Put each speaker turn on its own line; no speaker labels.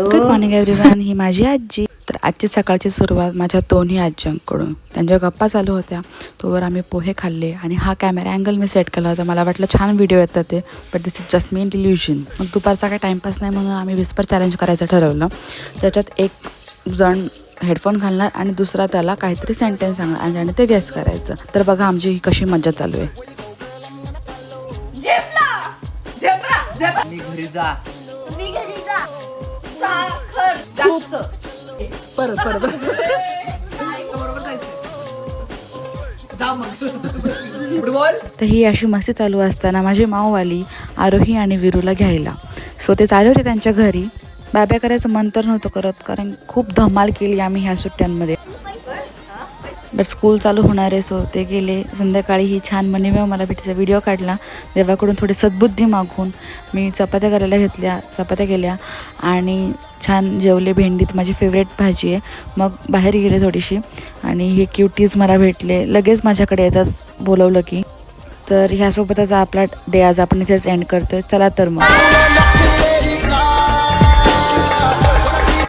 Good morning everyone. ही माझी आजी. तर आजची सकाळची सुरुवात माझ्या दोन्ही आज्यांकडून. त्यांच्या गप्पा चालू होत्या, तोवर आम्ही पोहे खाल्ले आणि हा कॅमेरा अँगल मी सेट केला होता. मला वाटलं छान व्हिडिओ येतात ते, but this is just me delusion. मग दुपारचा काही टाईमपास नाही म्हणून आम्ही विस्पर चॅलेंज करायचं ठरवलं. त्याच्यात एक जण हेडफोन घालणार आणि दुसरा त्याला काहीतरी सेंटेन्स सांगणार आणि त्याने ते गेस करायचं. तर बघा आमची ही कशी मजा चालू आहे.
मी घरी जा.
तर ही अशी मस्ती चालू असताना माझी माऊवाली आरोही आणि विरूला घ्यायला. सो ते चालू होते त्यांच्या घरी. बाब्या करायचं मन तर नव्हतं करत, कारण खूप धमाल केली आम्ही ह्या सुट्ट्यांमध्ये. बट स्कूल चालू होणार आहे, सो ते गेले. संध्याकाळी ही छान मनीमेव मला भेटीचा व्हिडिओ काढला. देवाकडून थोडी सद्बुद्धी मागून मी चपात्या करायला घेतल्या. चपात्या केल्या आणि छान जेवले. भेंडीत माझी फेवरेट भाजी आहे. मग बाहेर गेले थोडीशी आणि हे क्युटीज मला भेटले. लगेच माझ्याकडे येतात बोलवलं की. तर ह्यासोबतच आपला डे आज आपण इथेच एंड करतोय. चला तर मग.